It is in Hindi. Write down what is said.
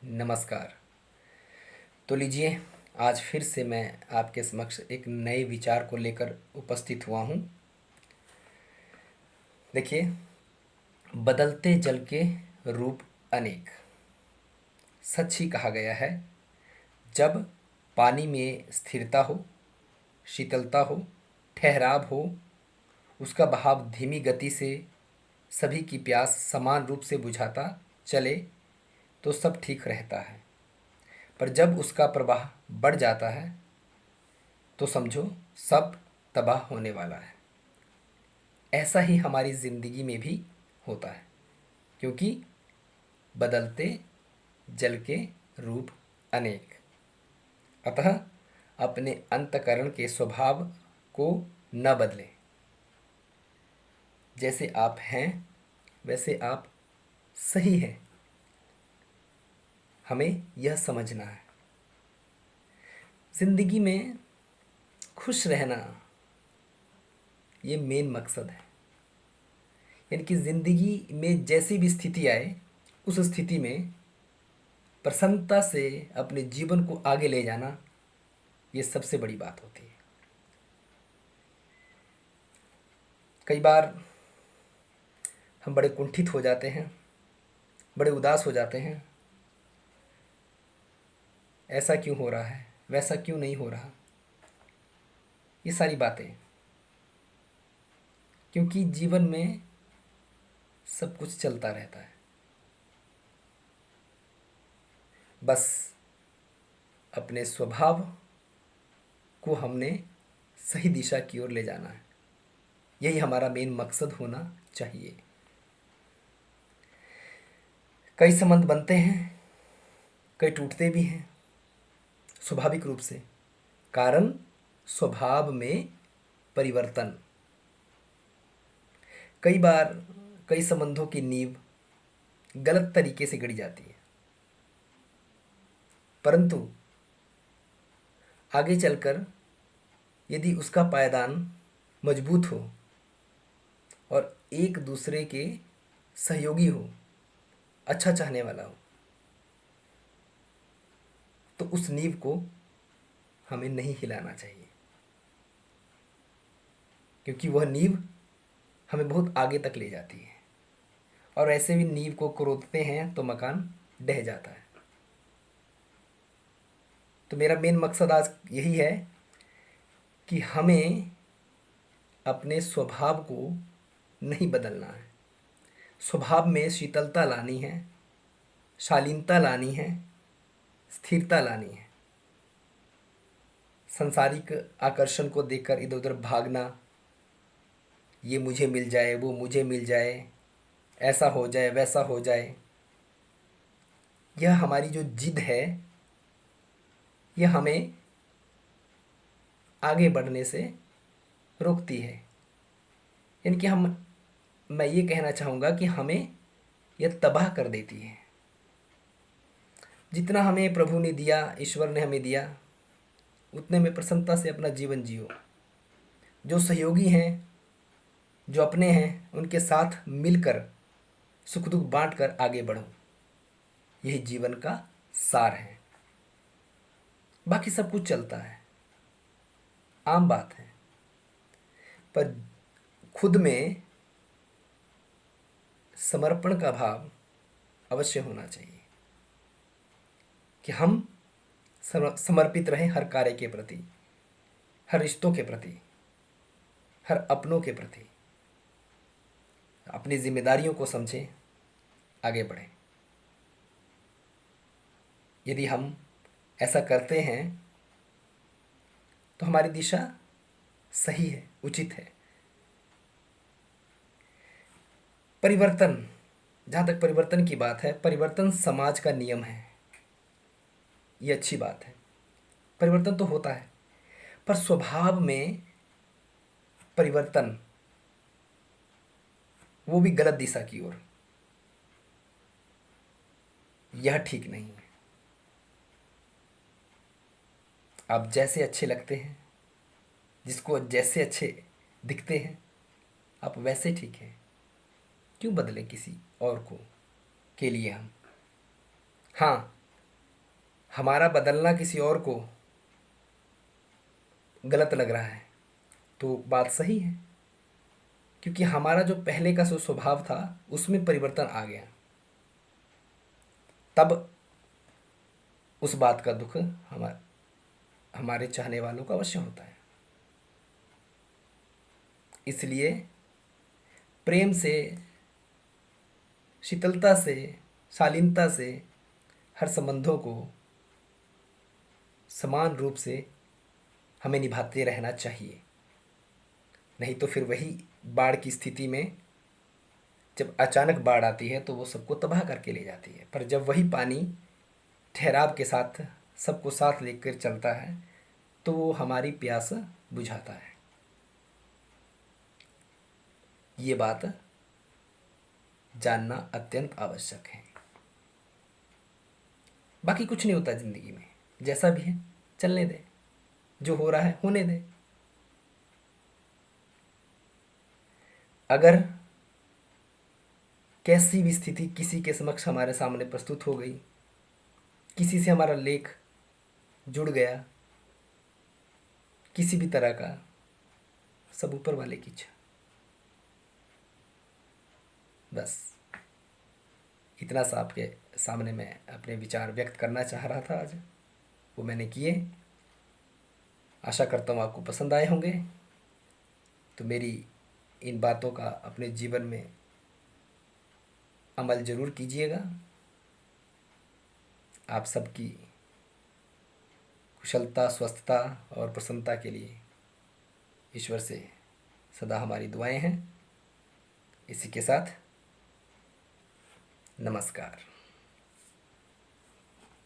नमस्कार। तो लीजिए, आज फिर से मैं आपके समक्ष एक नए विचार को लेकर उपस्थित हुआ हूँ। देखिए, बदलते जल के रूप अनेक। सच ही कहा गया है, जब पानी में स्थिरता हो, शीतलता हो, ठहराव हो, उसका बहाव धीमी गति से सभी की प्यास समान रूप से बुझाता चले, तो सब ठीक रहता है। पर जब उसका प्रवाह बढ़ जाता है, तो समझो सब तबाह होने वाला है। ऐसा ही हमारी ज़िंदगी में भी होता है, क्योंकि बदलते जल के रूप अनेक। अतः अपने अंतकरण के स्वभाव को न बदलें। जैसे आप हैं वैसे आप सही हैं। हमें यह समझना है, ज़िंदगी में खुश रहना ये मेन मकसद है। यानी कि ज़िंदगी में जैसी भी स्थिति आए, उस स्थिति में प्रसन्नता से अपने जीवन को आगे ले जाना, ये सबसे बड़ी बात होती है। कई बार हम बड़े कुंठित हो जाते हैं, बड़े उदास हो जाते हैं। ऐसा क्यों हो रहा है, वैसा क्यों नहीं हो रहा, ये सारी बातें। क्योंकि जीवन में सब कुछ चलता रहता है। बस अपने स्वभाव को हमने सही दिशा की ओर ले जाना है। यही हमारा मेन मकसद होना चाहिए। कई संबंध बनते हैं, कई टूटते भी हैं, स्वाभाविक रूप से। कारण स्वभाव में परिवर्तन। कई बार कई संबंधों की नींव गलत तरीके से गढ़ी जाती है, परंतु आगे चलकर यदि उसका पायदान मजबूत हो और एक दूसरे के सहयोगी हो, अच्छा चाहने वाला हो, तो उस नींव को हमें नहीं हिलाना चाहिए। क्योंकि वह नींव हमें बहुत आगे तक ले जाती है, और ऐसे भी नींव को कुरेदते हैं तो मकान ढह जाता है। तो मेरा मेन मकसद आज यही है कि हमें अपने स्वभाव को नहीं बदलना है। स्वभाव में शीतलता लानी है, शालीनता लानी है, स्थिरता लानी है। सांसारिक आकर्षण को देखकर इधर उधर भागना, ये मुझे मिल जाए, वो मुझे मिल जाए, ऐसा हो जाए, वैसा हो जाए, यह हमारी जो जिद है, यह हमें आगे बढ़ने से रोकती है। यानी कि मैं ये कहना चाहूँगा कि हमें यह तबाह कर देती है। जितना हमें प्रभु ने दिया, ईश्वर ने हमें दिया, उतने में प्रसन्नता से अपना जीवन जियो। जो सहयोगी हैं, जो अपने हैं, उनके साथ मिलकर सुख दुख बांट कर आगे बढ़ो। यही जीवन का सार है। बाकी सब कुछ चलता है, आम बात है। पर खुद में समर्पण का भाव अवश्य होना चाहिए कि हम समर्पित रहें हर कार्य के प्रति, हर रिश्तों के प्रति, हर अपनों के प्रति। अपनी जिम्मेदारियों को समझें, आगे बढ़ें। यदि हम ऐसा करते हैं तो हमारी दिशा सही है, उचित है। परिवर्तन, जहाँ तक परिवर्तन की बात है, परिवर्तन समाज का नियम है, ये अच्छी बात है। परिवर्तन तो होता है, पर स्वभाव में परिवर्तन, वो भी गलत दिशा की ओर, यह ठीक नहीं है। आप जैसे अच्छे लगते हैं, जिसको जैसे अच्छे दिखते हैं, आप वैसे ठीक हैं। क्यों बदलें किसी और को के लिए हम? हाँ, हमारा बदलना किसी और को गलत लग रहा है तो बात सही है, क्योंकि हमारा जो पहले का जो स्वभाव था उसमें परिवर्तन आ गया। तब उस बात का दुख हमारे चाहने वालों को अवश्य होता है। इसलिए प्रेम से, शीतलता से, शालीनता से हर संबंधों को समान रूप से हमें निभाते रहना चाहिए। नहीं तो फिर वही बाढ़ की स्थिति में, जब अचानक बाढ़ आती है तो वो सबको तबाह करके ले जाती है, पर जब वही पानी ठहराव के साथ सबको साथ लेकर चलता है तो वो हमारी प्यास बुझाता है। ये बात जानना अत्यंत आवश्यक है। बाकी कुछ नहीं होता ज़िंदगी में, जैसा भी है चलने दे, जो हो रहा है होने दे। अगर कैसी भी स्थिति किसी के समक्ष हमारे सामने प्रस्तुत हो गई, किसी से हमारा लेख जुड़ गया किसी भी तरह का, सब ऊपर वाले की इच्छा। बस इतना सा आपके सामने मैं अपने विचार व्यक्त करना चाह रहा था आज, वो मैंने किए। आशा करता हूँ आपको पसंद आए होंगे। तो मेरी इन बातों का अपने जीवन में अमल ज़रूर कीजिएगा। आप सबकी कुशलता, स्वस्थता और प्रसन्नता के लिए ईश्वर से सदा हमारी दुआएं हैं। इसी के साथ नमस्कार।